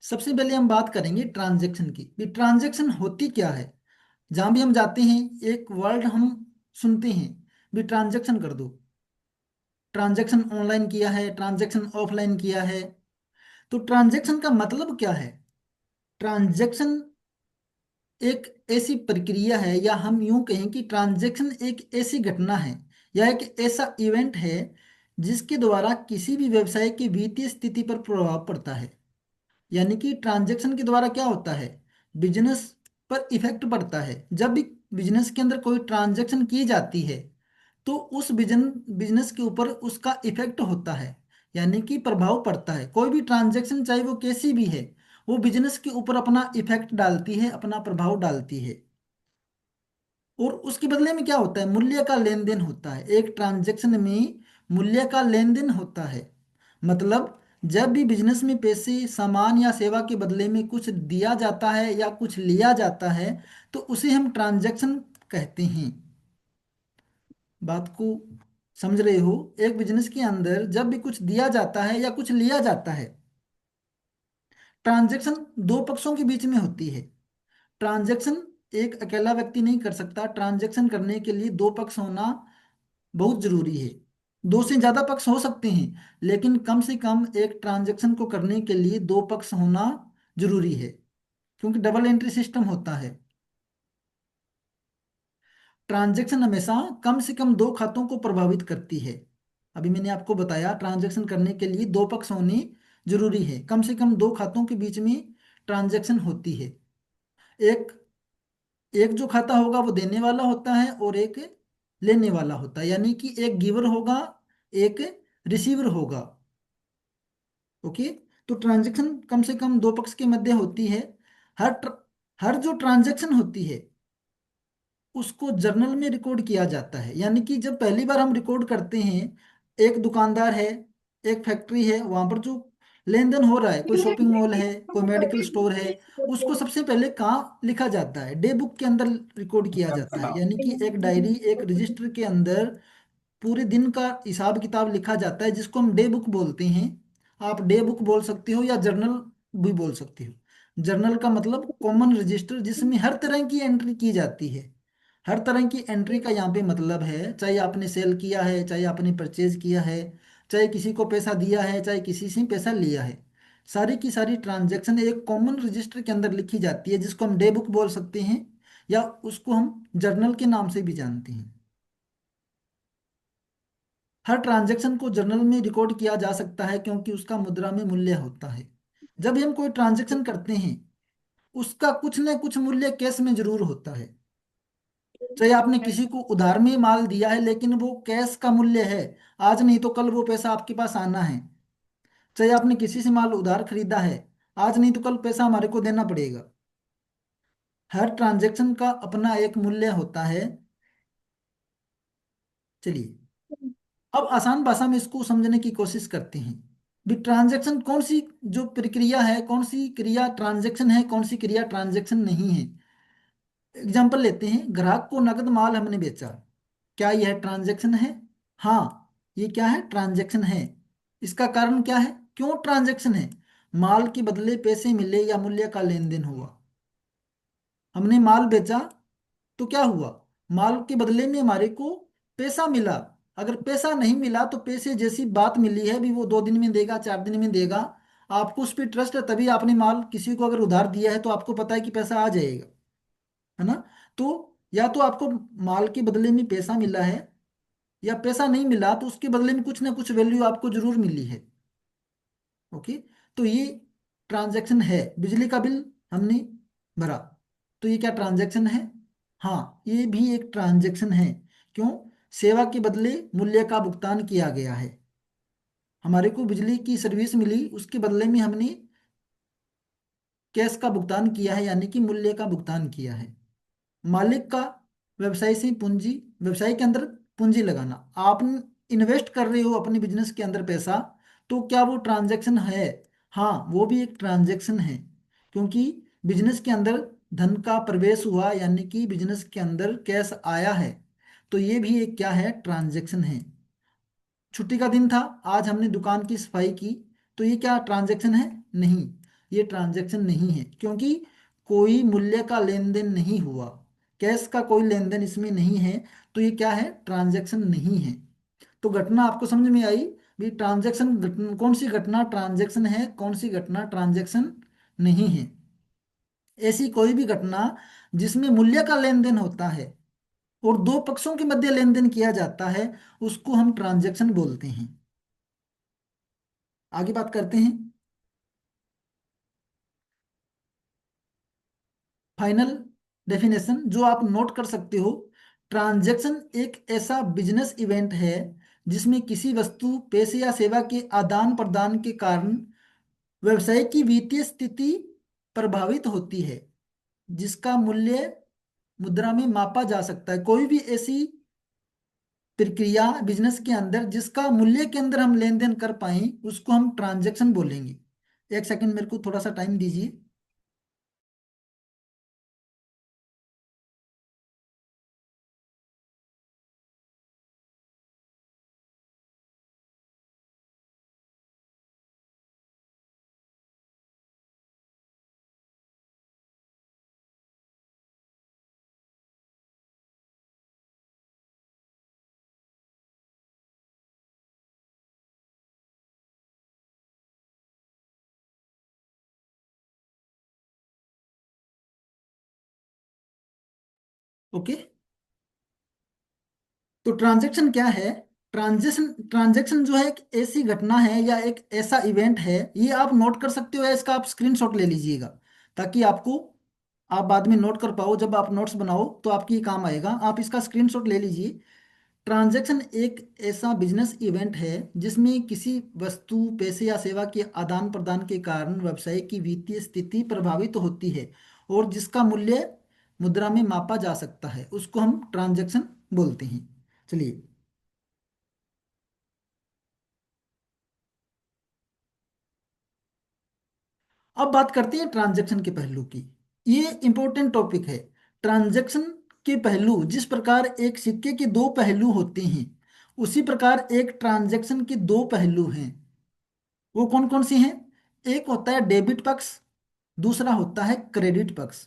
सबसे पहले हम बात करेंगे ट्रांजैक्शन की। भी ट्रांजैक्शन होती क्या है। जहां भी हम जाते हैं एक वर्ड हम सुनते हैं, भी ट्रांजैक्शन कर दो। ट्रांजैक्शन ऑनलाइन किया है, ट्रांजैक्शन ऑफलाइन किया है। तो ट्रांजैक्शन का मतलब क्या है। ट्रांजैक्शन एक ऐसी प्रक्रिया है, या हम यूं कहें कि ट्रांजैक्शन एक ऐसी घटना है या एक ऐसा इवेंट है जिसके द्वारा किसी भी व्यवसाय की वित्तीय स्थिति पर प्रभाव पड़ता है। यानी कि ट्रांजैक्शन के द्वारा क्या होता है, बिजनेस पर इफेक्ट पड़ता है। जब भी बिजनेस के अंदर कोई ट्रांजैक्शन की जाती है तो उस बिजनेस के ऊपर उसका इफेक्ट होता है, यानी कि प्रभाव पड़ता है। कोई भी ट्रांजैक्शन चाहे वो कैसी भी है, वो बिजनेस के ऊपर अपना इफेक्ट डालती है, अपना प्रभाव डालती है। और उसके बदले में क्या होता है, मूल्य का लेन देन होता है। एक ट्रांजैक्शन में मूल्य का लेन देन होता है। मतलब जब भी बिजनेस में पैसे, सामान या सेवा के बदले में कुछ दिया जाता है या कुछ लिया जाता है तो उसे हम ट्रांजैक्शन कहते हैं। बात को समझ रहे हो। एक बिजनेस के अंदर जब भी कुछ दिया जाता है या कुछ लिया जाता है, ट्रांजैक्शन दो पक्षों के बीच में होती है। ट्रांजैक्शन एक अकेला व्यक्ति नहीं कर सकता। ट्रांजैक्शन करने के लिए दो पक्ष होना बहुत जरूरी है। दो से ज्यादा पक्ष हो सकते हैं, लेकिन कम से कम एक ट्रांजैक्शन को करने के लिए दो पक्ष होना जरूरी है, क्योंकि डबल एंट्री सिस्टम होता है। ट्रांजैक्शन हमेशा कम से कम दो खातों को प्रभावित करती है। अभी मैंने आपको बताया ट्रांजैक्शन करने के लिए दो पक्ष होने जरूरी है, कम से कम दो खातों के बीच में ट्रांजैक्शन होती है। एक एक जो खाता होगा वो देने वाला होता है और एक लेने वाला होता है, यानी कि एक गिवर होगा, एक रिसीवर होगा। ओके। तो ट्रांजैक्शन कम से कम दो पक्ष के मध्य होती है। हर ट्र, हर जो ट्रांजैक्शन होती है उसको जर्नल में रिकॉर्ड किया जाता है। यानी कि जब पहली बार हम रिकॉर्ड करते हैं, एक दुकानदार है, एक फैक्ट्री है, वहां पर जो लेन देन हो रहा है, कोई शॉपिंग मॉल है, कोई मेडिकल स्टोर है, उसको सबसे पहले कहाँ लिखा जाता है, डे बुक के अंदर रिकॉर्ड किया जाता है। यानी कि एक डायरी, एक रजिस्टर के अंदर पूरे दिन का हिसाब किताब लिखा जाता है, जिसको हम डे बुक बोलते हैं। आप डे बुक बोल सकते हो या जर्नल भी बोल सकते हो। जर्नल का मतलब कॉमन रजिस्टर, जिसमें हर तरह की एंट्री की जाती है। हर तरह की एंट्री का यहाँ पे मतलब है, चाहे आपने सेल किया है, चाहे आपने परचेज किया है, चाहे किसी को पैसा दिया है, चाहे किसी से पैसा लिया है, सारी की सारी ट्रांजैक्शन एक कॉमन रजिस्टर के अंदर लिखी जाती है, जिसको हम डे बुक बोल सकते हैं या उसको हम जर्नल के नाम से भी जानते हैं। हर ट्रांजैक्शन को जर्नल में रिकॉर्ड किया जा सकता है क्योंकि उसका मुद्रा में मूल्य होता है। जब हम कोई ट्रांजैक्शन करते हैं उसका कुछ न कुछ मूल्य कैश में जरूर होता है। चाहे आपने किसी को उधार में माल दिया है लेकिन वो कैश का मूल्य है, आज नहीं तो कल वो पैसा आपके पास आना है। चाहे आपने किसी से माल उधार खरीदा है, आज नहीं तो कल पैसा हमारे को देना पड़ेगा। हर ट्रांजैक्शन का अपना एक मूल्य होता है। चलिए अब आसान भाषा में इसको समझने की कोशिश करते हैं। भी ट्रांजैक्शन कौन सी जो प्रक्रिया है, कौन सी क्रिया ट्रांजैक्शन है, कौन सी क्रिया ट्रांजैक्शन नहीं है। एग्जाम्पल लेते हैं, ग्राहक को नगद माल हमने बेचा, क्या यह ट्रांजैक्शन है। हाँ, ये क्या है, ट्रांजैक्शन है। इसका कारण क्या है, क्यों ट्रांजैक्शन है। माल के बदले पैसे मिले या मूल्य का लेन देन हुआ। हमने माल बेचा तो क्या हुआ, माल के बदले में हमारे को पैसा मिला। अगर पैसा नहीं मिला तो पैसे जैसी बात मिली है भी वो 2 दिन में देगा, 4 दिन में देगा, आपको उस पर ट्रस्ट है, तभी आपने माल किसी को अगर उधार दिया है तो आपको पता है कि पैसा आ जाएगा, है ना। तो या तो आपको माल के बदले में पैसा मिला है, या पैसा नहीं मिला तो उसके बदले में कुछ ना कुछ वैल्यू आपको जरूर मिली है। ओके। तो ये ट्रांजैक्शन है। बिजली का बिल हमने भरा, तो ये क्या ट्रांजैक्शन है। हाँ, ये भी एक ट्रांजैक्शन है। क्यों, सेवा के बदले मूल्य का भुगतान किया गया है। हमारे को बिजली की सर्विस मिली, उसके बदले में हमने कैश का भुगतान किया है, यानी कि मूल्य का भुगतान किया है। मालिक का व्यवसाय से पूंजी, व्यवसाय के अंदर पूंजी लगाना, आप इन्वेस्ट कर रहे हो अपने बिजनेस के अंदर पैसा, तो क्या वो ट्रांजैक्शन है। हाँ, वो भी एक ट्रांजैक्शन है, क्योंकि बिजनेस के अंदर धन का प्रवेश हुआ, यानी कि बिजनेस के अंदर कैश आया है। तो ये भी एक क्या है, ट्रांजैक्शन है। छुट्टी का दिन था, आज हमने दुकान की सफाई की, तो ये क्या ट्रांजैक्शन है, नहीं। ये ट्रांजैक्शन नहीं है, क्योंकि कोई मूल्य का लेन देन नहीं हुआ, कैश का कोई लेन देन इसमें नहीं है। तो ये क्या है, ट्रांजैक्शन नहीं है। तो घटना आपको समझ में आई भी, ट्रांजैक्शन कौन सी घटना ट्रांजैक्शन है, कौन सी घटना ट्रांजैक्शन नहीं है। ऐसी कोई भी घटना जिसमें मूल्य का लेन देन होता है और दो पक्षों के मध्य लेन देन किया जाता है, उसको हम ट्रांजैक्शन बोलते हैं। आगे बात करते हैं। फाइनल डेफिनेशन जो आप नोट कर सकते हो, ट्रांजैक्शन एक ऐसा बिजनेस इवेंट है जिसमें किसी वस्तु, पैसे या सेवा के आदान प्रदान के कारण व्यवसाय की वित्तीय स्थिति प्रभावित होती है, जिसका मूल्य मुद्रा में मापा जा सकता है। कोई भी ऐसी प्रक्रिया बिजनेस के अंदर जिसका मूल्य के अंदर हम लेन देन कर पाए, उसको हम ट्रांजैक्शन बोलेंगे। एक सेकंड मेरे को थोड़ा सा टाइम दीजिए। ओके। तो ट्रांजैक्शन क्या है? ट्रांजैक्शन जो है एक ऐसी घटना है या एक ऐसा इवेंट है, ये आप नोट कर सकते हो या इसका आप स्क्रीनशॉट ले लीजिएगा, ताकि आपको आप बाद में नोट कर पाओ। जब आप नोट्स बनाओ तो आपकी ये काम आएगा, आप इसका स्क्रीनशॉट ले लीजिए। ट्रांजैक्शन एक ऐसा बिजनेस इवेंट है जिसमें किसी वस्तु, पैसे या सेवा के आदान प्रदान के कारण व्यवसाय की वित्तीय स्थिति प्रभावित होती है और जिसका मूल्य मुद्रा में मापा जा सकता है, उसको हम ट्रांजैक्शन बोलते हैं। चलिए, अब बात करते हैं ट्रांजैक्शन के पहलू की। ये इंपॉर्टेंट टॉपिक है। ट्रांजैक्शन के पहलू, जिस प्रकार एक सिक्के के दो पहलू होते हैं, उसी प्रकार एक ट्रांजैक्शन के दो पहलू हैं। वो कौन कौन से हैं? एक होता है डेबिट पक्ष, दूसरा होता है क्रेडिट पक्ष।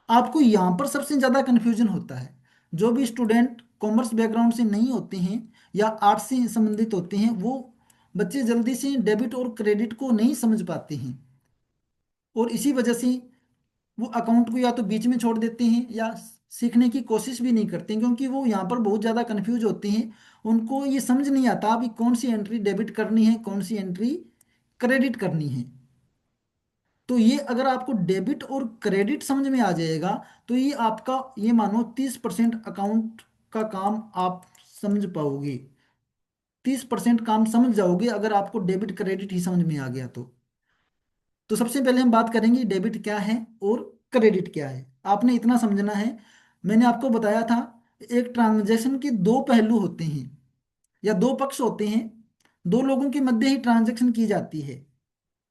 आपको यहाँ पर सबसे ज़्यादा कन्फ्यूजन होता है। जो भी स्टूडेंट कॉमर्स बैकग्राउंड से नहीं होते हैं या आर्ट्स से संबंधित होते हैं, वो बच्चे जल्दी से डेबिट और क्रेडिट को नहीं समझ पाते हैं, और इसी वजह से वो अकाउंट को या तो बीच में छोड़ देते हैं या सीखने की कोशिश भी नहीं करते हैं, क्योंकि वो यहाँ पर बहुत ज़्यादा कंफ्यूज होते हैं। उनको ये समझ नहीं आता अभी कौन सी एंट्री डेबिट करनी है, कौन सी एंट्री क्रेडिट करनी है। तो ये अगर आपको डेबिट और क्रेडिट समझ में आ जाएगा, तो ये आपका, ये मानो 30% अकाउंट का काम आप समझ पाओगे। 30% काम समझ जाओगे अगर आपको डेबिट क्रेडिट ही समझ में आ गया तो सबसे पहले हम बात करेंगे डेबिट क्या है और क्रेडिट क्या है। आपने इतना समझना है, मैंने आपको बताया था एक ट्रांजैक्शन के दो पहलू होते हैं या दो पक्ष होते हैं। दो लोगों के मध्य ही ट्रांजैक्शन की जाती है,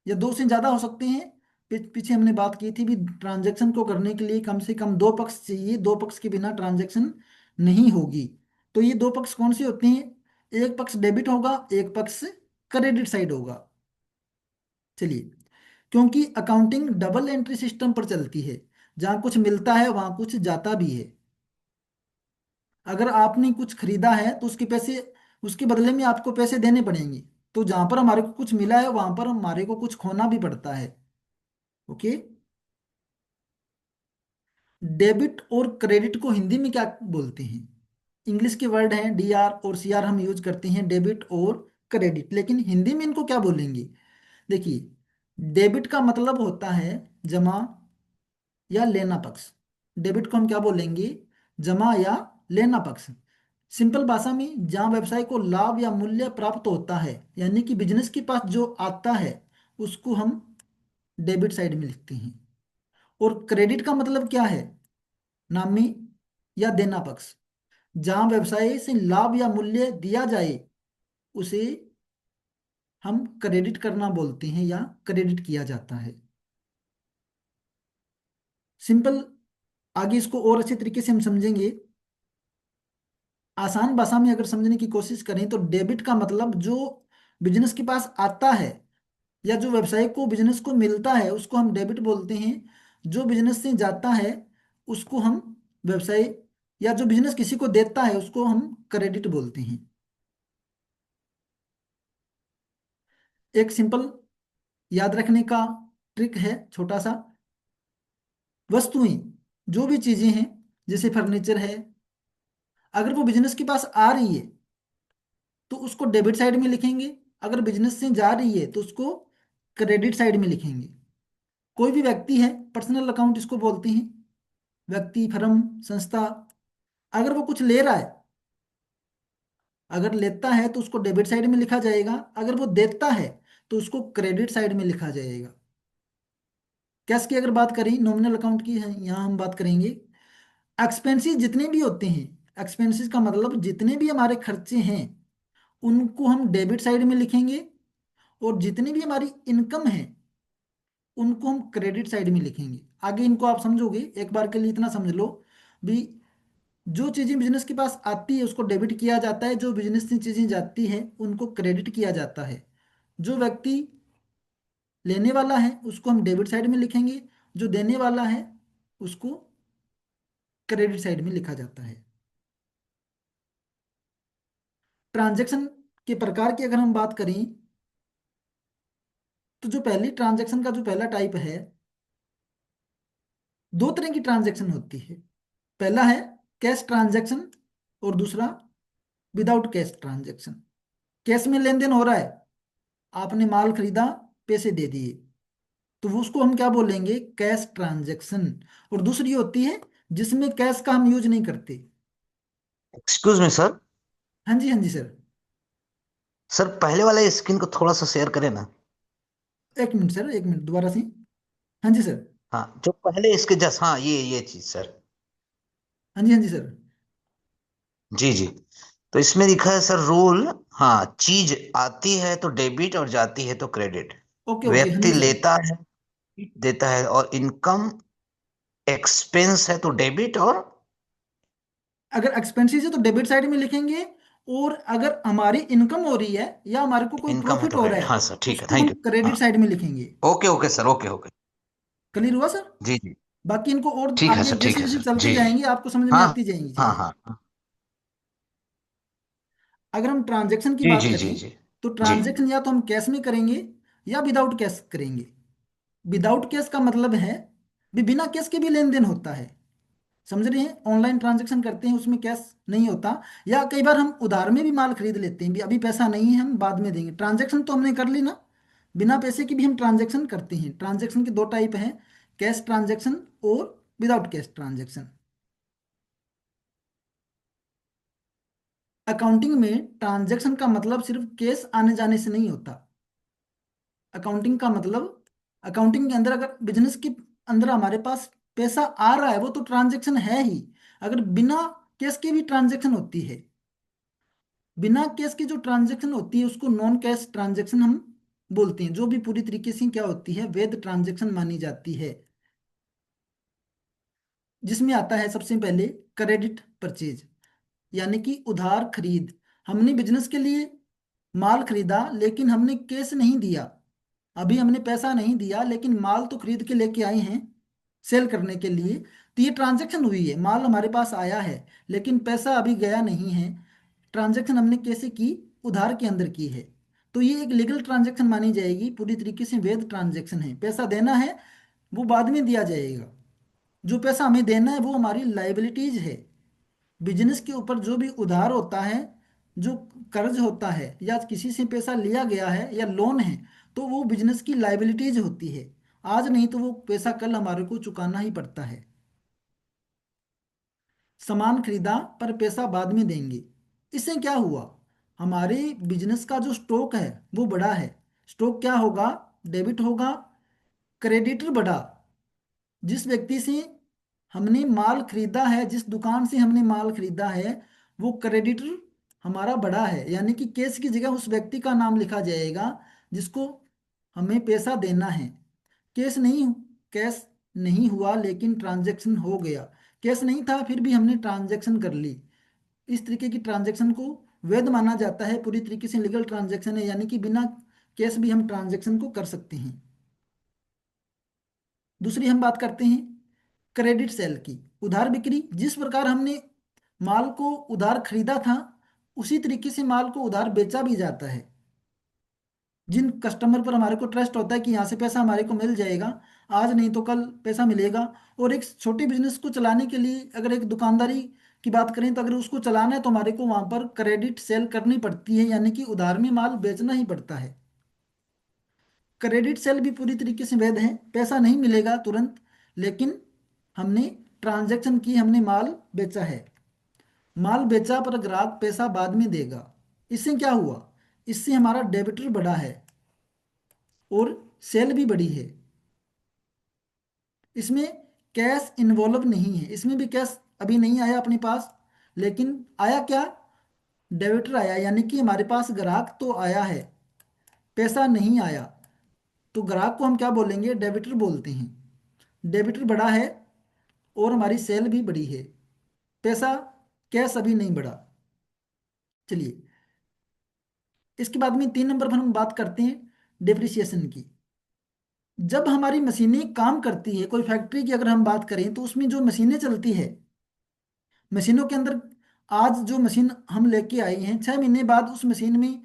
या दो से ज्यादा हो सकते हैं। पीछे हमने बात की थी भी, ट्रांजैक्शन को करने के लिए कम से कम दो पक्ष चाहिए, दो पक्ष के बिना ट्रांजैक्शन नहीं होगी। तो ये दो पक्ष कौन से होते हैं? एक पक्ष डेबिट होगा, एक पक्ष क्रेडिट साइड होगा। चलिए, क्योंकि अकाउंटिंग डबल एंट्री सिस्टम पर चलती है, जहाँ कुछ मिलता है वहाँ कुछ जाता भी है। अगर आपने कुछ खरीदा है तो उसके पैसे, उसके बदले में आपको पैसे देने पड़ेंगे। तो जहाँ पर हमारे को कुछ मिला है वहाँ पर हमारे को कुछ खोना भी पड़ता है। ओके। डेबिट और क्रेडिट को हिंदी में क्या बोलते हैं? इंग्लिश के वर्ड हैं डीआर और सीआर, हम यूज करते हैं डेबिट और क्रेडिट, लेकिन हिंदी में इनको क्या बोलेंगे? देखिए, डेबिट का मतलब होता है जमा या लेना पक्ष। डेबिट को हम क्या बोलेंगे? जमा या लेना पक्ष। सिंपल भाषा में, जहाँ व्यवसाय को लाभ या मूल्य प्राप्त होता है, यानी कि बिजनेस के पास जो आता है, उसको हम डेबिट साइड में लिखते हैं। और क्रेडिट का मतलब क्या है? नामी या देना पक्ष। जहाँ व्यवसाय से लाभ या मूल्य दिया जाए, उसे हम क्रेडिट करना बोलते हैं या क्रेडिट किया जाता है। सिंपल, आगे इसको और अच्छे तरीके से हम समझेंगे। आसान भाषा में अगर समझने की कोशिश करें तो डेबिट का मतलब जो बिजनेस के पास आता है, या जो व्यवसाय को बिजनेस को मिलता है उसको हम डेबिट बोलते हैं। जो बिजनेस से जाता है उसको हम व्यवसाय, या जो बिजनेस किसी को देता है उसको हम क्रेडिट बोलते हैं। एक सिंपल याद रखने का ट्रिक है छोटा सा। वस्तुएं, जो भी चीजें हैं, जैसे फर्नीचर है, अगर वो बिजनेस के पास आ रही है तो उसको डेबिट साइड में लिखेंगे। अगर बिजनेस से जा रही है तो उसको क्रेडिट साइड में लिखेंगे। कोई भी व्यक्ति है, पर्सनल अकाउंट इसको बोलते हैं। व्यक्ति, फर्म, संस्था, अगर वो कुछ ले रहा है, अगर लेता है तो उसको डेबिट साइड में लिखा जाएगा। अगर वो देता है तो उसको क्रेडिट साइड में लिखा जाएगा। कैश की अगर बात करें, नॉमिनल अकाउंट की है यहाँ हम बात करेंगे। एक्सपेंसेस जितने भी होते हैं, एक्सपेंसेस का मतलब जितने भी हमारे खर्चे हैं उनको हम डेबिट साइड में लिखेंगे। और जितनी भी हमारी इनकम है उनको हम क्रेडिट साइड में लिखेंगे। आगे इनको आप समझोगे, एक बार के लिए इतना समझ लो भी। जो चीजें बिजनेस के पास आती है उसको डेबिट किया जाता है, जो बिजनेस से चीजें जाती है उनको क्रेडिट किया जाता है। जो व्यक्ति लेने वाला है उसको हम डेबिट साइड में लिखेंगे, जो देने वाला है उसको क्रेडिट साइड में लिखा जाता है। ट्रांजैक्शन के प्रकार की अगर हम बात करें तो जो पहली ट्रांजैक्शन का जो पहला टाइप है, दो तरह की ट्रांजैक्शन होती है। पहला है कैश ट्रांजैक्शन और दूसरा विदाउट कैश ट्रांजैक्शन। कैश में लेन देन हो रहा है, आपने माल खरीदा, पैसे दे दिए, तो वो उसको हम क्या बोलेंगे, कैश ट्रांजैक्शन। और दूसरी होती है जिसमें कैश का हम यूज नहीं करते। Excuse me sir. हाँ जी, हाँ जी सर। सर पहले वाले स्क्रीन को थोड़ा सा शेयर करें ना। एक मिनट सर, एक मिनट दोबारा से। हाँ जी सर। हाँ, जो पहले इसके जस्ट, हाँ ये चीज सर। हाँ जी, हाँ जी सर। जी जी। तो इसमें लिखा है सर रूल। हाँ, चीज आती है तो डेबिट और जाती है तो क्रेडिट। ओके ओके, हाँ व्यक्ति जी सर। लेता है, देता है, और इनकम एक्सपेंस है तो डेबिट और। अगर एक्सपेंसेस है तो डेबिट साइड में लिखेंगे। और अगर हमारी इनकम हो रही है या हमारे को कोई इनकम है प्रॉफिट तो हो रहा क्रेडिट। है हाँ सर, ठीक है, उसको थैंक हम यू। हाँ, क्रेडिट साइड में लिखेंगे। Okay okay sir, okay okay. Clear हुआ सर? जी जी। बाकी इनको और ठीक है आगे सर, ठीक जैसे है जैसे सर, चलते जी जी। जाएंगे आपको समझ में हाँ आती जाएंगी हाँ चीजें। हाँ हाँ। अगर हम ट्रांजैक्शन की जी बात जी जी करें जी। तो जी। ट्रांजैक्शन या तो हम कैश में करेंगे या विदाउट कैश करेंगे। विदाउट कैश का मतलब है भी बिना कैश के भी लेन देन होता है। समझ रहे हैं? ऑनलाइन ट्रांजैक्शन करते हैं उसमें कैश नहीं होता। या कई बार हम उधार में भी माल खरीद लेते हैं, भी अभी पैसा नहीं है हम बाद में देंगे, ट्रांजैक्शन तो हमने कर ली ना। बिना पैसे की भी हम ट्रांजैक्शन करते हैं। ट्रांजैक्शन के दो टाइप हैं, कैश ट्रांजैक्शन और विदाउट कैश ट्रांजैक्शन। अकाउंटिंग में ट्रांजैक्शन का मतलब सिर्फ कैश आने जाने से नहीं होता। अकाउंटिंग का मतलब, अकाउंटिंग के अंदर अगर बिजनेस के अंदर हमारे पास पैसा आ रहा है वो तो ट्रांजैक्शन है ही। अगर बिना कैश के भी ट्रांजैक्शन होती है, बिना कैश की जो ट्रांजैक्शन होती है उसको नॉन कैश ट्रांजैक्शन हम बोलते हैं, जो भी पूरी तरीके से क्या होती है, वैध ट्रांजैक्शन मानी जाती है। जिसमें आता है सबसे पहले क्रेडिट परचेज, यानी कि उधार खरीद। हमने बिजनेस के लिए माल खरीदा लेकिन हमने कैश नहीं दिया, अभी हमने पैसा नहीं दिया लेकिन माल तो खरीद के लेके आए हैं सेल करने के लिए। तो ये ट्रांजैक्शन हुई है, माल हमारे पास आया है लेकिन पैसा अभी गया नहीं है। ट्रांजैक्शन हमने कैसे की, उधार के अंदर की है। तो ये एक लीगल ट्रांजैक्शन मानी जाएगी, पूरी तरीके से वैध ट्रांजैक्शन है। पैसा देना है वो बाद में दिया जाएगा, जो पैसा हमें देना है वो हमारी लाइबिलिटीज है। बिजनेस के ऊपर जो भी उधार होता है, जो कर्ज होता है या किसी से पैसा लिया गया है या लोन है, तो वो बिजनेस की लाइबिलिटीज होती है। आज नहीं तो वो पैसा कल हमारे को चुकाना ही पड़ता है। सामान खरीदा पर पैसा बाद में देंगे, इससे क्या हुआ, हमारे बिजनेस का जो स्टॉक है वो बढ़ा है। स्टॉक क्या होगा, डेबिट होगा। क्रेडिटर बढ़ा, जिस व्यक्ति से हमने माल खरीदा है, जिस दुकान से हमने माल खरीदा है, वो क्रेडिटर हमारा बड़ा है, यानी कि कैश की जगह उस व्यक्ति का नाम लिखा जाएगा जिसको हमें पैसा देना है। कैश नहीं, कैश नहीं हुआ लेकिन ट्रांजैक्शन हो गया। कैश नहीं था फिर भी हमने ट्रांजैक्शन कर ली। इस तरीके की ट्रांजैक्शन को वैध माना जाता है, पूरी तरीके से लीगल ट्रांजैक्शन है, यानी कि बिना कैश भी हम ट्रांजेक्शन को कर सकते हैं। दूसरी हम बात करते हैं क्रेडिट सेल की। उधार बिक्री, जिस प्रकार हमने माल को उधार खरीदा था उसी तरीके से माल को उधार बेचा भी जाता है। जिन कस्टमर पर हमारे को ट्रस्ट होता है कि यहाँ से पैसा हमारे को मिल जाएगा, आज नहीं तो कल पैसा मिलेगा। और एक छोटे बिजनेस को चलाने के लिए अगर एक दुकानदारी की बात करें तो अगर उसको चलाना है तो हमारे को वहां पर क्रेडिट सेल करनी पड़ती है, यानी कि उधार में माल बेचना ही पड़ता है। क्रेडिट सेल भी पूरी तरीके से वैध है, पैसा नहीं मिलेगा तुरंत, लेकिन हमने ट्रांजैक्शन की, हमने माल बेचा है। माल बेचा पर ग्राहक पैसा बाद में देगा। इससे क्या हुआ, इससे हमारा डेबिटर बढ़ा है और सेल भी बढ़ी है। इसमें कैश इन्वॉल्व नहीं है, इसमें भी कैश अभी नहीं आया अपने पास, लेकिन आया क्या, डेबिटर आया, यानी कि हमारे पास ग्राहक तो आया है, पैसा नहीं आया। तो ग्राहक को हम क्या बोलेंगे, डेबिटर बोलते हैं। डेबिटर बढ़ा है और हमारी सेल भी बढ़ी है, पैसा कैश अभी नहीं बढ़ा। चलिए, इसके बाद में 3 नंबर पर हम बात करते हैं डिप्रिसिएशन की। जब हमारी मशीनें काम करती है, कोई फैक्ट्री की अगर हम बात करें तो उसमें जो मशीनें चलती है, मशीनों के अंदर आज जो मशीन हम लेके आए हैं 6 महीने बाद उस मशीन में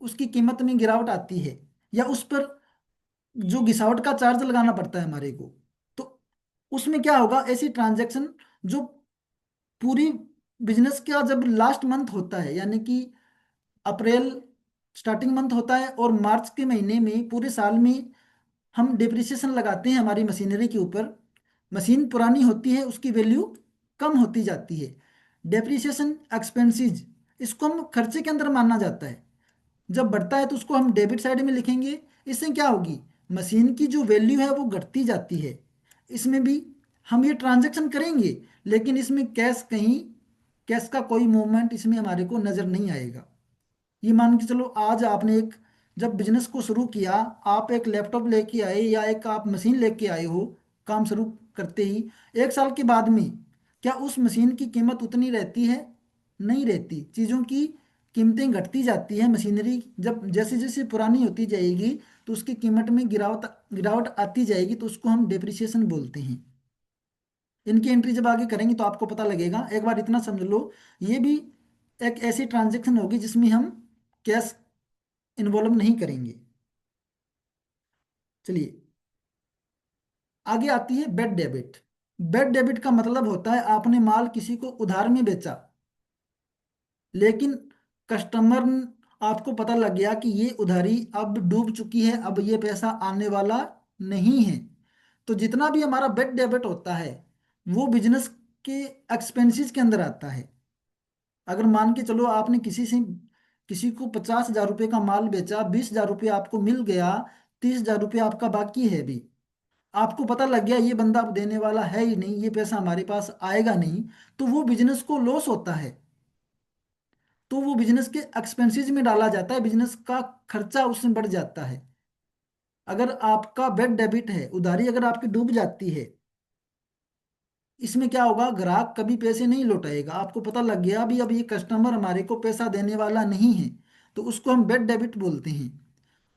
उसकी कीमत में गिरावट आती है, या उस पर जो घिसावट का चार्ज लगाना पड़ता है हमारे को। तो उसमें क्या होगा, ऐसी ट्रांजैक्शन जो पूरी बिजनेस का जब लास्ट मंथ होता है, यानी कि अप्रैल स्टार्टिंग मंथ होता है और मार्च के महीने में पूरे साल में हम डिप्रिसिएशन लगाते हैं हमारी मशीनरी के ऊपर। मशीन पुरानी होती है, उसकी वैल्यू कम होती जाती है। डेप्रिसिएशन एक्सपेंसेस, इसको हम खर्चे के अंदर माना जाता है। जब बढ़ता है तो उसको हम डेबिट साइड में लिखेंगे। इससे क्या होगी, मशीन की जो वैल्यू है वो घटती जाती है। इसमें भी हम ये ट्रांजैक्शन करेंगे, लेकिन इसमें कैश कहीं, कैश का कोई मूवमेंट इसमें हमारे को नजर नहीं आएगा। ये मान के चलो, आज आपने एक जब बिजनेस को शुरू किया, आप एक लैपटॉप लेके आए या एक आप मशीन लेके आए हो, काम शुरू करते ही 1 साल के बाद में क्या उस मशीन की कीमत उतनी रहती है, नहीं रहती। चीज़ों की कीमतें घटती जाती है। मशीनरी जब जैसे जैसे पुरानी होती जाएगी तो उसकी कीमत में गिरावट गिरावट आती जाएगी, तो उसको हम डेप्रिसिएशन बोलते हैं। इनकी एंट्री जब आगे करेंगे तो आपको पता लगेगा। एक बार इतना समझ लो, ये भी एक ऐसी ट्रांजैक्शन होगी जिसमें हम कैश इन्वॉल्व नहीं करेंगे। चलिए, आगे आती है बेड डेबिट। बेड डेबिट का मतलब होता है आपने माल किसी को उधार में बेचा, लेकिन कस्टमर, आपको पता लग गया कि ये उधारी अब डूब चुकी है, अब ये पैसा आने वाला नहीं है। तो जितना भी हमारा बेड डेबिट होता है वो बिजनेस के एक्सपेंसेस के अंदर आता है। अगर मान के चलो आपने किसी को 50,000 रुपये का माल बेचा, 20,000 रुपये आपको मिल गया, 30,000 रुपये आपका बाकी है अभी, आपको पता लग गया ये बंदा अब देने वाला है ही नहीं, ये पैसा हमारे पास आएगा नहीं, तो वो बिजनेस को लॉस होता है। तो वो बिजनेस के एक्सपेंसेस में डाला जाता है, बिजनेस का खर्चा उसमें बढ़ जाता है। अगर आपका बेड डेबिट है, उधारी अगर आपकी डूब जाती है, इसमें क्या होगा, ग्राहक कभी पैसे नहीं लौटाएगा। आपको पता लग गया भी अब ये कस्टमर हमारे को पैसा देने वाला नहीं है, तो उसको हम बेड डेबिट बोलते हैं।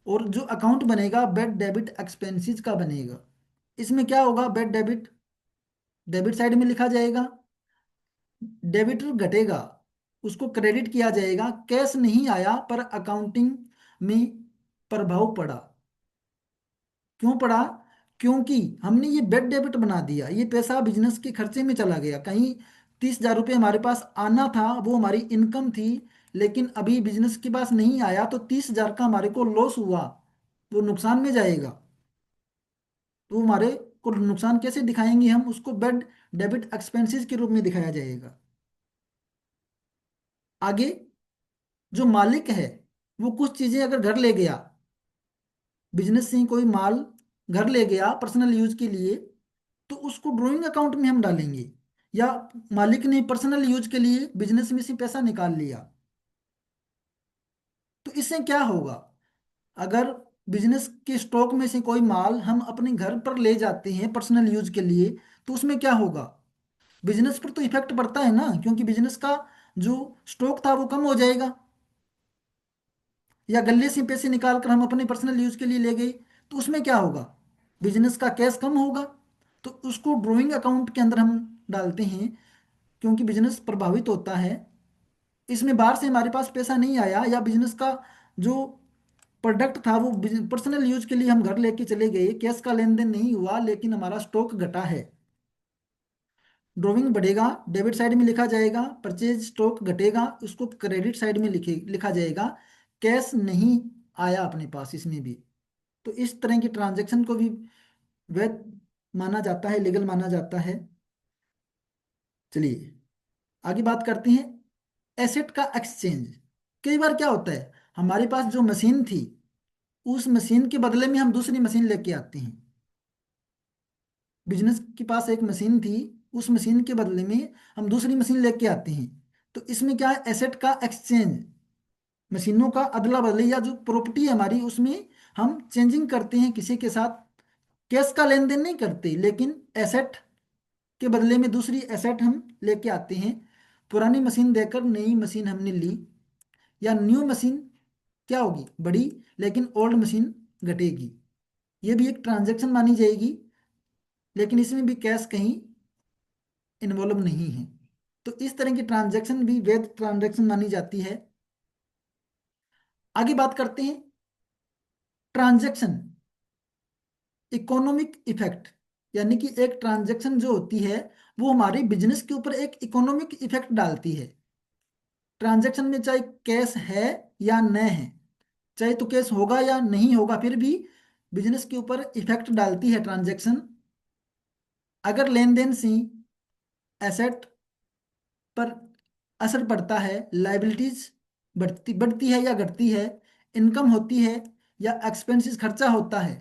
और जो अकाउंट बनेगा बेड डेबिट एक्सपेंसेस का बनेगा। इसमें क्या होगा, बेड डेबिट डेबिट साइड में लिखा जाएगा, डेबिटर घटेगा, उसको क्रेडिट किया जाएगा। कैश नहीं आया पर अकाउंटिंग में प्रभाव पड़ा। क्यों पड़ा, क्योंकि हमने ये बेड डेबिट बना दिया, ये पैसा बिजनेस के खर्चे में चला गया। कहीं 30,000 रुपये हमारे पास आना था, वो हमारी इनकम थी, लेकिन अभी बिजनेस के पास नहीं आया, तो 30,000 का हमारे को लॉस हुआ, वो नुकसान में जाएगा। तो हमारे को नुकसान कैसे दिखाएंगे, हम उसको बेड डेबिट एक्सपेंसेस के रूप में दिखाया जाएगा। आगे, जो मालिक है वो कुछ चीजें अगर घर ले गया, बिजनेस से ही कोई माल घर ले गया पर्सनल यूज के लिए, तो उसको ड्राइंग अकाउंट में हम डालेंगे। या मालिक ने पर्सनल यूज के लिए बिजनेस में से पैसा निकाल लिया, तो इससे क्या होगा, अगर बिजनेस के स्टॉक में से कोई माल हम अपने घर पर ले जाते हैं पर्सनल यूज के लिए, तो उसमें क्या होगा, बिजनेस पर तो इफेक्ट पड़ता है ना, क्योंकि बिजनेस का जो स्टॉक था वो कम हो जाएगा। या गले से पैसे निकाल कर हम अपने पर्सनल यूज के लिए ले गए, तो उसमें क्या होगा, बिजनेस का कैश कम होगा। तो उसको ड्राइंग अकाउंट के अंदर हम डालते हैं, क्योंकि बिजनेस प्रभावित होता है। इसमें बाहर से हमारे पास पैसा नहीं आया, या बिजनेस का जो प्रोडक्ट था वो पर्सनल यूज के लिए हम घर लेके चले गए, कैश का लेन देन नहीं हुआ, लेकिन हमारा स्टॉक घटा है। ड्राइंग बढ़ेगा, डेबिट साइड में लिखा जाएगा, परचेज स्टॉक घटेगा, उसको क्रेडिट साइड में लिखा जाएगा। कैश नहीं आया अपने पास इसमें भी। तो इस तरह की ट्रांजैक्शन को भी वैध माना जाता है, लीगल माना जाता है। चलिए आगे बात करते हैं, एसेट का एक्सचेंज। कई बार क्या होता है, हमारे पास जो मशीन थी, उस मशीन के बदले में हम दूसरी मशीन लेके आते हैं। बिजनेस के पास एक मशीन थी, उस मशीन के बदले में हम दूसरी मशीन लेके आते हैं। तो इसमें क्या है, एसेट का एक्सचेंज, मशीनों का अदला बदली, या जो प्रॉपर्टी है हमारी उसमें हम चेंजिंग करते हैं किसी के साथ। कैश का लेन देन नहीं करते, लेकिन एसेट के बदले में दूसरी एसेट हम लेके आते हैं। पुरानी मशीन देकर नई मशीन हमने ली, या न्यू मशीन क्या होगी, बड़ी, लेकिन ओल्ड मशीन घटेगी। ये भी एक ट्रांजैक्शन मानी जाएगी, लेकिन इसमें भी कैश कहीं इन्वॉल्व नहीं है। तो इस तरह की ट्रांजैक्शन भी वैध ट्रांजैक्शन मानी जाती है। आगे बात करते हैं, ट्रांजैक्शन इकोनॉमिक इफेक्ट। यानी कि एक ट्रांजैक्शन जो होती है वो हमारे बिजनेस के ऊपर एक इकोनॉमिक इफेक्ट डालती है। ट्रांजैक्शन में चाहे कैश है या न है, चाहे तो कैश होगा या नहीं होगा, फिर भी बिजनेस के ऊपर इफेक्ट डालती है ट्रांजैक्शन। अगर लेन देन से एसेट पर असर पड़ता है, लाइबिलिटीज बढ़ती बढ़ती है या घटती है, इनकम होती है या एक्सपेंसेस खर्चा होता है,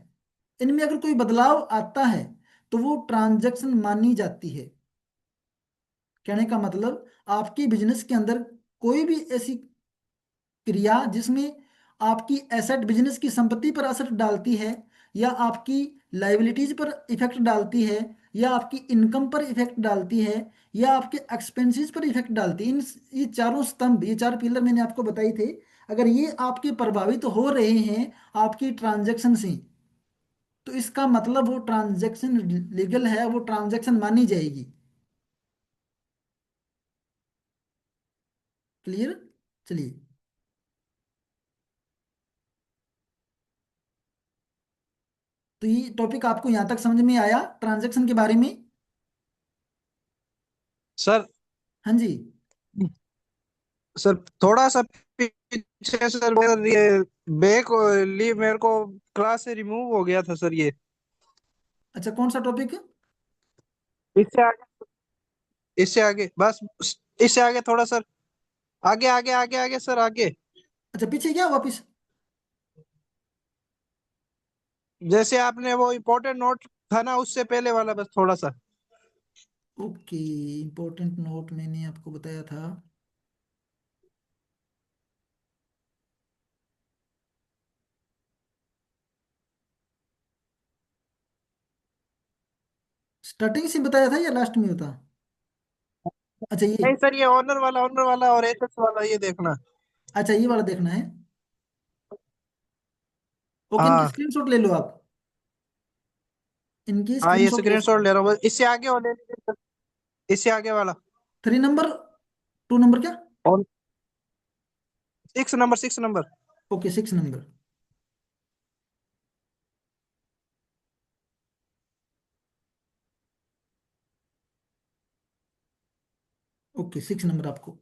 इनमें अगर कोई बदलाव आता है, तो वो ट्रांजैक्शन मानी जाती है। कहने का मतलब, आपकी बिजनेस के अंदर कोई भी ऐसी क्रिया जिसमें आपकी एसेट बिजनेस की संपत्ति पर असर डालती है, या आपकी लाइबिलिटीज पर इफेक्ट डालती है, या आपकी इनकम पर इफेक्ट डालती है, या आपके एक्सपेंसेस पर इफेक्ट डालती है, इन ये चारों स्तंभ, ये चार पिलर मैंने आपको बताए थे, अगर ये आपके प्रभावित हो रहे हैं आपकी ट्रांजैक्शन से, तो इसका मतलब वो ट्रांजैक्शन लीगल है, वो ट्रांजैक्शन मानी जाएगी। क्लियर। चलिए, तो ये टॉपिक आपको यहाँ तक समझ में आया ट्रांजैक्शन के बारे में। सर हाँ जी। सर थोड़ा सा पीछे सर, मेरा ये बैक लीव मेरे को क्लास से रिमूव हो गया था सर ये। अच्छा, कौन सा टॉपिक। इससे आगे, इससे आगे बस, इससे आगे थोड़ा सर, आगे आगे आगे आगे सर आगे। अच्छा, पीछे क्या वापिस। जैसे आपने वो इम्पोर्टेंट नोट था ना, उससे पहले वाला बस थोड़ा सा। ओके, इंपॉर्टेंट नोट मैंने आपको बताया था। स्टार्टिंग से बताया था या लास्ट में होता। अच्छा ये। नहीं सर, ये ऑनर वाला और एसेट्स वाला ये देखना। अच्छा, ये वाला देखना है। ओके, इनकी हाँ स्क्रीनशॉट ले लो आप, इनकी हाँ, ये स्क्रीनशॉट ले स्क्रीनशॉट सकते ले रहा हूँ बस, इससे आगे वाले, इससे आगे वाला। 3 नंबर, 2 नंबर क्या। और 6 number, 6 number. Okay, 6 number. Okay, 6 number आपको।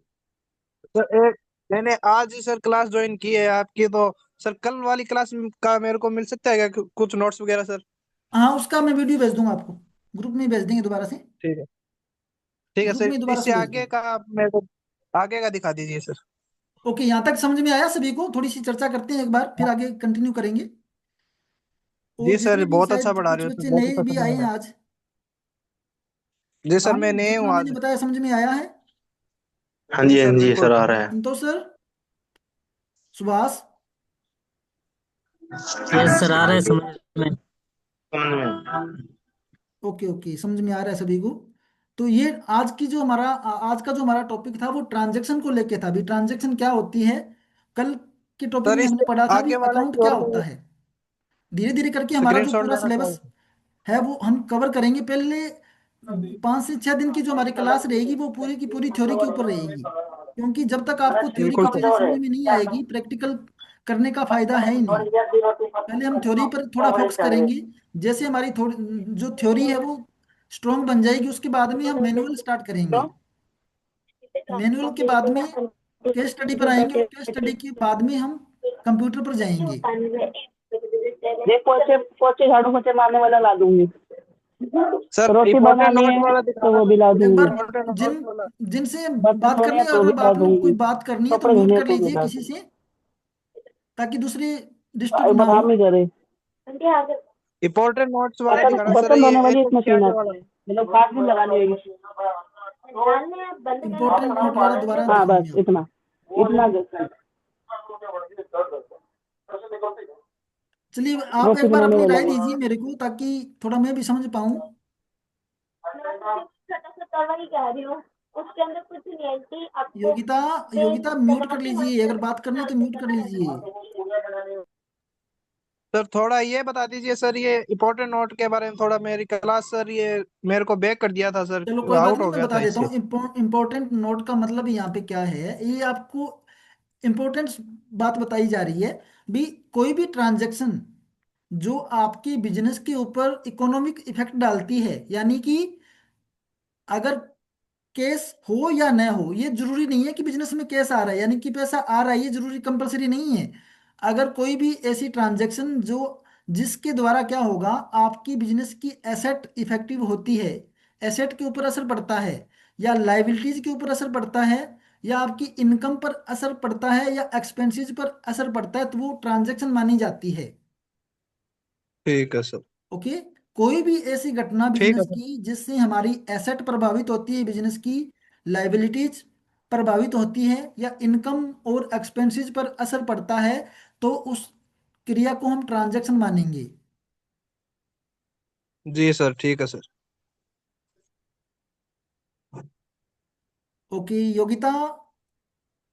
सर एक, मैंने आज ही सर क्लास ज्वाइन की है आपकी, तो सर कल वाली क्लास का मेरे को मिल सकता है क्या कुछ नोट्स वगैरह सर? हाँ, उसका मैं वीडियो भेज दूंगा आपको, ग्रुप में ही भेज देंगे दोबारा से। ठीक है, ठीक है ग्रुप सर, में ही दोबारा से इससे भेज आगे दूंगा। का आप मेरे को आगे का दिखा दीजिए सर। ओके, यहाँ तक समझ में आया सभी को, थोड़ी सी चर्चा करते हैं एक बार, फिर आगे कंटिन्यू करेंगे। और जी जितने सर, भी बहुत अच्छा शायद पढ़ा कुछ रहे हो सर, बच्चे बहुत नए अच्छा भी समझ आए में हैं आया। आज। जी हाँ, सर, मैं नए हूँ जितना मैंने आज। बताया समझ में आया है। हाँ जी जी, हाँ सर जी बिल्कुल। सर, आ रहा है। संतोष सर, सुभाष। यस सर, आ रहा है समझ में। समझ में। ओके ओके, समझ में आ रहा है सभी को। तो ये आज की जो हमारा आज का जो हमारा टॉपिक था वो ट्रांजैक्शन को लेके था। अभी ट्रांजैक्शन क्या होती है, कल के टॉपिक सर में हमने इससे पढ़ा था भी आगे वाला अकाउंट की क्या ओर होता है। धीरे धीरे करके हमारा जो स्क्रीनशॉट पूरा लेना सिलेबस चाहूँ। है वो हम कवर करेंगे। पहले 5 से 6 दिन की जो हमारी क्लास रहेगी वो पूरी की पूरी थ्योरी के ऊपर रहेगी, क्योंकि जब तक आपको थ्योरी की बिल्कुल चीजें सर। समझ में नहीं आएगी प्रैक्टिकल करने का फायदा है ही नहीं। पहले हम थ्योरी पर थोड़ा फोकस करेंगे। जैसे हमारी थोड़ी जो थ्योरी है वो स्ट्रोंग बन जाएगी, उसके बाद में हम मैनुअल स्टार्ट करेंगे। मैनुअल के बाद में केस स्टडी पर आएंगे, और केस स्टडी के बाद में हम कंप्यूटर पर जाएंगे। देख पोचे पोचे झाड़ू पोचे मारने वाला ला दूंगी। सर रोटी इम्पोर्टेंट बनानी नोट है वाला तो दिखाना वो भी सर, ला एक दूंगी। बार इम्पोर्टेंट जिन नोट वाला। जिनसे बर्तन बात धोने करनी हैं है, तो भी अगर ला आप लोगों को कोई दूंगी। बात करनी है तो कपड़े म्यूट धोने हैं कर तो भी लीजिए ला किसी दूंगी। से, ताकि दूसरे डिस्टर्ब एक ना बार हो। हम ही करे। इम्पोर्टेंट नोट्स वाला बर्तन दिखाना सर, बर्तन ये धोने वाली एक एच मशीन आगे आती वाला। है, मतलब हाथ भी लगानी होगी। इम्पोर्टेंट नोट वाला दोबारा हाँ दिखाऊं बस मैं आपको। इतना इतना देखना। चलिए आप रोटी एक बार बनाने अपनी वाला राय है। दीजिए मेरे को, ताकि थोड़ा मैं भी समझ पाऊं। योगिता, योगिता म्यूट कर लीजिए, अगर बात करनी है तो म्यूट कर लीजिए। सर थोड़ा ये बता दीजिए सर, ये इम्पोर्टेंट नोट के बारे में थोड़ा, मेरी क्लास सर ये मेरे को बैक कर दिया था सर, चलो कोई बात आउट नहीं, हो मैं गया बता था देता इससे। हूँ। इम्पोर्टेंट नोट का मतलब यहाँ पे क्या है, ये आपको इम्पोर्टेंट बात बताई जा रही है भी। कोई भी ट्रांजैक्शन जो आपके बिजनेस के ऊपर इकोनॉमिक इफेक्ट डालती है, यानी कि अगर केस हो या न हो, ये जरूरी नहीं है कि बिजनेस में केस आ रहा है यानी कि पैसा आ रहा है, ये जरूरी कंपलसरी नहीं है। अगर कोई भी ऐसी ट्रांजैक्शन जो जिसके द्वारा क्या होगा, आपकी बिजनेस की एसेट इफेक्टिव होती है, एसेट के ऊपर असर पड़ता है, या लाइबिलिटीज के ऊपर असर पड़ता है, या आपकी इनकम पर असर पड़ता है, या एक्सपेंसेस पर असर पड़ता है, तो वो ट्रांजैक्शन मानी जाती है। ठीक है सर। ओके। कोई भी ऐसी घटना ठीक है बिजनेस सर। की जिससे हमारी एसेट प्रभावित होती है, बिजनेस की लाइबिलिटीज प्रभावित होती है, या इनकम और एक्सपेंसेस पर असर पड़ता है, तो उस क्रिया को हम ट्रांजैक्शन मानेंगे। जी सर, ठीक है सर। ओके योगिता,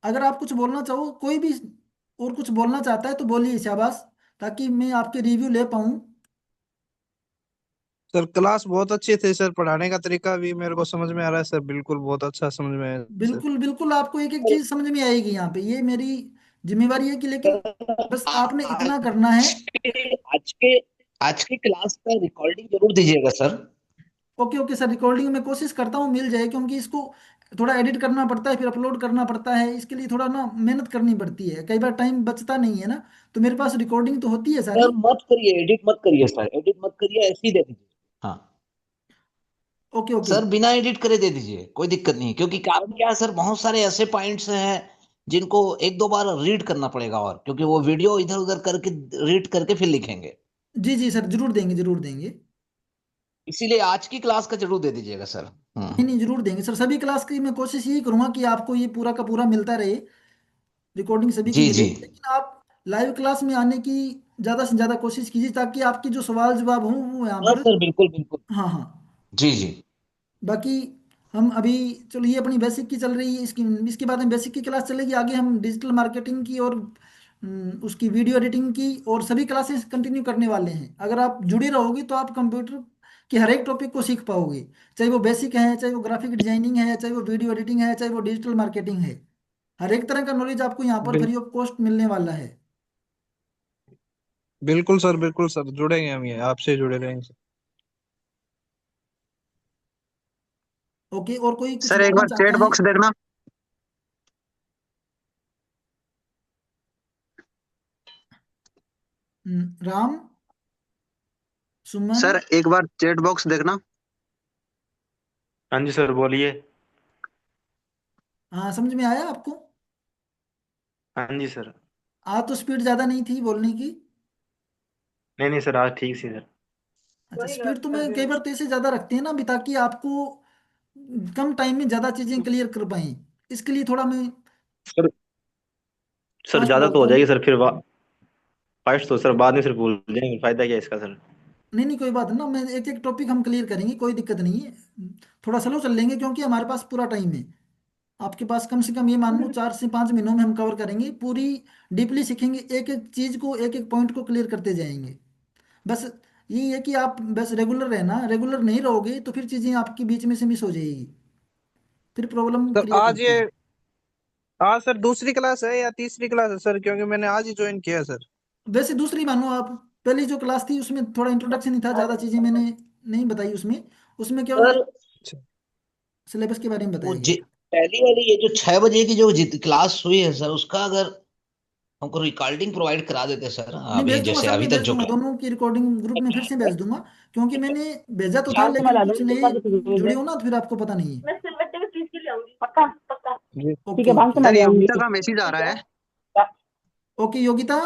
अगर आप कुछ बोलना चाहो, कोई भी और कुछ बोलना चाहता है तो बोलिए, शाबाश, ताकि मैं आपके रिव्यू ले पाऊँ। सर क्लास बहुत अच्छी थी सर, पढ़ाने का तरीका भी मेरे को समझ में आ रहा है सर, बिल्कुल बहुत अच्छा समझ में आया सर। बिल्कुल बिल्कुल, आपको एक एक चीज समझ में आएगी यहाँ पे, ये मेरी जिम्मेवारी है कि, लेकिन बस आपने इतना करना है। आज के आज के आज की क्लास का रिकॉर्डिंग जरूर दीजिएगा sir. Okay okay sir, recording में कोशिश करता हूँ मिल जाए, क्योंकि इसको थोड़ा एडिट करना पड़ता है, फिर अपलोड करना पड़ता है, इसके लिए थोड़ा ना मेहनत करनी पड़ती है, कई बार टाइम बचता नहीं है ना। तो मेरे पास रिकॉर्डिंग तो होती है सारी। सर मत करिए, एडिट मत करिए सर, एडिट मत करिए, ऐसे ही दे दीजिए। हाँ ओके ओके। सर, बिना एडिट करे दे दीजिए, कोई दिक्कत नहीं, क्योंकि कारण क्या है सर, बहुत सारे ऐसे पॉइंट्स हैं जिनको एक दो बार रीड करना पड़ेगा, और क्योंकि वो वीडियो इधर उधर करके रीड करके फिर लिखेंगे। जी जी सर, जरूर देंगे जरूर देंगे। इसीलिए आज की क्लास का जरूर दे दीजिएगा सर। नहीं नहीं, जरूर देंगे सर, सभी क्लास की मैं कोशिश यही करूंगा कि आपको ये पूरा का पूरा मिलता रहे, रिकॉर्डिंग सभी की जी मिले, जी। लेकिन आप लाइव क्लास में आने की ज़्यादा से ज़्यादा कोशिश कीजिए, ताकि आपकी जो सवाल जवाब हों वो यहाँ हाँ पर। सर, बिल्कुल बिल्कुल। हाँ हाँ। जी जी। बाकी हम अभी, चलो ये अपनी बेसिक की चल रही है, इसकी इसके बाद में बेसिक की क्लास चलेगी, आगे हम डिजिटल मार्केटिंग की और उसकी वीडियो एडिटिंग की और सभी क्लासेस कंटिन्यू करने वाले हैं। अगर आप जुड़े रहोगे तो आप कंप्यूटर के हर एक टॉपिक को सीख पाओगे, चाहे वो बेसिक है, चाहे वो ग्राफिक डिजाइनिंग है, चाहे वो वीडियो एडिटिंग है, चाहे वो डिजिटल मार्केटिंग है। हर एक तरह का नॉलेज आपको यहाँ पर बिल, फ्री ऑफ कॉस्ट मिलने वाला है। बिल्कुल सर, जुड़ेंगे हम, ये आपसे जुड़े रहेंगे सर। ओके, और कोई कुछ सर एक बोलना बार चाहता चैट है? बॉक्स देखना। राम, सुमन। सर एक बार चैट बॉक्स देखना। हाँ जी सर, बोलिए। हाँ, समझ में आया आपको? हाँ जी सर। आज तो स्पीड ज़्यादा नहीं थी बोलने की। नहीं नहीं सर, आज ठीक सी सर। अच्छा, स्पीड तो मैं कई बार तो ऐसे ज़्यादा रखते हैं ना अभी, ताकि आपको कम टाइम में ज़्यादा चीज़ें क्लियर कर पाएं, इसके लिए थोड़ा मैं सर सर फास्ट ज्यादा तो बोलता हो हूँ। जाएगी सर, फिर फाइट्स तो सर बाद में सिर्फ भूल जाएंगे, फायदा क्या है इसका सर। नहीं नहीं, कोई बात नहीं ना, मैं एक एक टॉपिक हम क्लियर करेंगे, कोई दिक्कत नहीं है। थोड़ा स्लो चल लेंगे क्योंकि हमारे पास पूरा टाइम है। आपके पास कम से कम ये मान लो 4 से 5 महीनों में हम कवर करेंगे, पूरी डीपली सीखेंगे, एक एक चीज को, एक एक पॉइंट को क्लियर करते जाएंगे। बस यही है कि आप बस रेगुलर रहना, रेगुलर नहीं रहोगे तो फिर चीजें आपकी बीच में से मिस हो जाएगी, फिर प्रॉब्लम सर क्रिएट आज होती ये है। आज सर दूसरी क्लास है या तीसरी क्लास है सर, क्योंकि मैंने आज ही ज्वाइन किया है सर। वैसे दूसरी मानो आप, पहली जो क्लास थी उसमें थोड़ा इंट्रोडक्शन ही था, ज्यादा चीजें मैंने नहीं बताई उसमें। उसमें केवल सर अच्छा। सिलेबस के बारे में वो बताया गया था। पहली वाली ये जो 6 बजे की जो क्लास हुई है सर, उसका अगर हमको रिकॉर्डिंग प्रोवाइड करा देते सर, नहीं, अभी भेज दूंगा जैसे सर, अभी मैं तक भेज जो दूंगा, क्लास। दोनों की रिकॉर्डिंग ग्रुप में फिर से भेज दूंगा, क्योंकि मैंने भेजा तो था शाम को मैं लेकिन ला कुछ दूंगी, नए कितना कुछ जुड़े हो ना, तो फिर आपको पता नहीं है। मैं सिलवट्टे में पीस के ले आऊंगी, पक्का पक्का। जी ठीक है, ओके भाग से ओके। मैं सर ले आऊंगी। योगिता का मैसेज आ रहा है। ओके योगिता,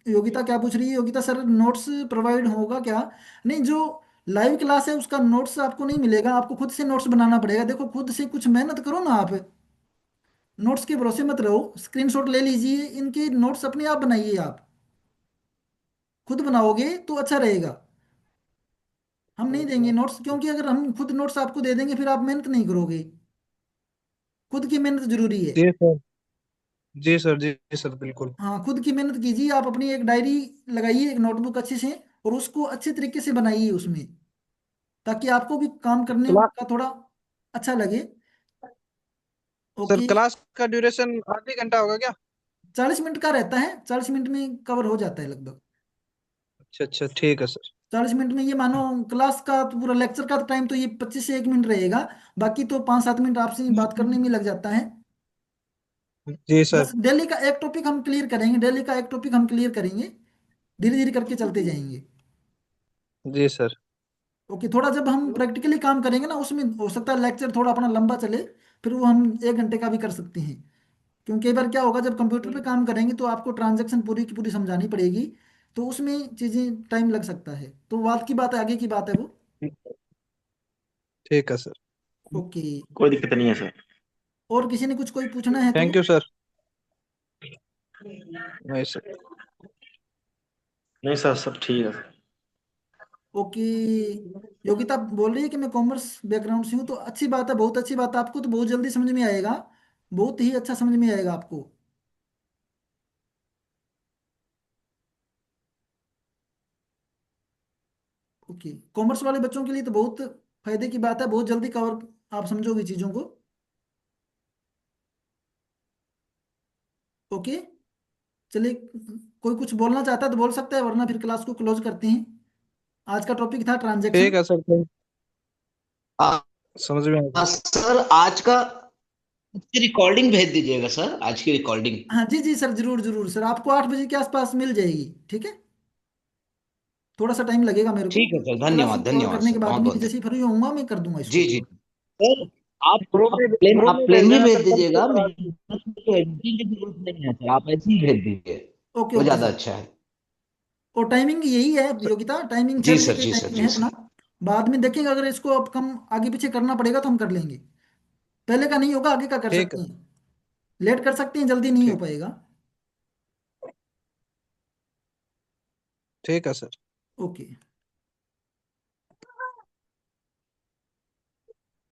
योगिता क्या पूछ रही है योगिता? सर नोट्स प्रोवाइड होगा क्या? नहीं, जो लाइव क्लास है उसका नोट्स आपको नहीं मिलेगा, आपको खुद से नोट्स बनाना पड़ेगा। देखो खुद से कुछ मेहनत करो ना आप, नोट्स के भरोसे मत रहो, स्क्रीनशॉट ले लीजिए, इनके नोट्स अपने आप बनाइए। आप खुद बनाओगे तो अच्छा रहेगा। हम नहीं देंगे नोट्स, क्योंकि अगर हम खुद नोट्स आपको दे देंगे फिर आप मेहनत नहीं करोगे। खुद की मेहनत जरूरी है। जी सर। जी सर, जी सर, बिल्कुल। हाँ, खुद की मेहनत कीजिए, आप अपनी एक डायरी लगाइए, एक नोटबुक अच्छे से, और उसको अच्छे तरीके से बनाइए उसमें, ताकि आपको भी काम करने क्लास का थोड़ा अच्छा लगे। Sir okay. क्लास का ड्यूरेशन आधे घंटा होगा क्या? 40 मिनट का रहता है, 40 मिनट में कवर हो जाता है लगभग। अच्छा अच्छा, ठीक है सर। 40 मिनट में ये मानो, क्लास का तो पूरा लेक्चर का टाइम तो ये 25 से 1 मिनट रहेगा, बाकी तो 5-7 मिनट आपसे बात करने में लग जाता है। जी बस सर। डेली का एक टॉपिक हम क्लियर करेंगे, डेली का एक टॉपिक हम क्लियर करेंगे, धीरे धीरे करके चलते जाएंगे। जी सर। ओके, थोड़ा जब हम प्रैक्टिकली काम करेंगे ना, उसमें हो सकता है लेक्चर थोड़ा अपना लंबा चले, फिर वो हम 1 घंटे का भी कर सकते हैं। क्योंकि कई बार क्या होगा, जब कंप्यूटर पे काम करेंगे तो आपको ट्रांजैक्शन पूरी की पूरी समझानी पड़ेगी, तो उसमें चीज़ें टाइम लग सकता है, तो बात की बात है, आगे की बात है वो। ठीक है सर। ओके। कोई दिक्कत नहीं है सर। और किसी ने कुछ कोई पूछना है तो? Thank you sir. नहीं सर। नहीं सर, सब ठीक है। ओके। योगिता बोल रही है कि मैं कॉमर्स बैकग्राउंड से हूँ, तो अच्छी बात है, बहुत अच्छी बात है, आपको तो बहुत जल्दी समझ में आएगा, बहुत ही अच्छा समझ में आएगा आपको। ओके, कॉमर्स वाले बच्चों के लिए तो बहुत फायदे की बात है, बहुत जल्दी कवर आप समझोगे चीज़ों को। ओके, चलिए, कोई कुछ बोलना चाहता है तो बोल सकता है, वरना फिर क्लास को क्लोज करते हैं। आज का टॉपिक था ठीक ट्रांजैक्शन। है सर, हाँ समझ में आ गया। हाँ, सर आज का रिकॉर्डिंग भेज दीजिएगा सर, आज की रिकॉर्डिंग। हाँ जी जी सर, जरूर जरूर सर, आपको 8 बजे के आसपास मिल जाएगी, ठीक है। थोड़ा सा टाइम लगेगा मेरे को, ठीक है सर, क्लास धन्यवाद कवर धन्यवाद करने के सर, बाद बहुत में बहुत जैसे ही फ्री होऊंगा मैं कर दूंगा जी इसको। जी सर। ग्रुप में आप ग्रुप में भेज प्लेन भी देना भेज सर, कल से दीजिएगा, करवा मुझे एडिटिंग की जरूरत नहीं है सर, आप ऐसे ही भेज दीजिए, ओके वो ओके ज्यादा सर। अच्छा है। और टाइमिंग यही है योगिता, टाइमिंग जी 6 बजे सर के जी सर टाइमिंग जी है अपना। सर। बाद में देखेंगे, अगर इसको अब कम आगे पीछे करना पड़ेगा तो हम कर लेंगे, पहले का नहीं होगा, आगे का कर ठीक सकते है। हैं, लेट कर सकते हैं, जल्दी नहीं हो ठीक पाएगा। ठीक है सर। ओके।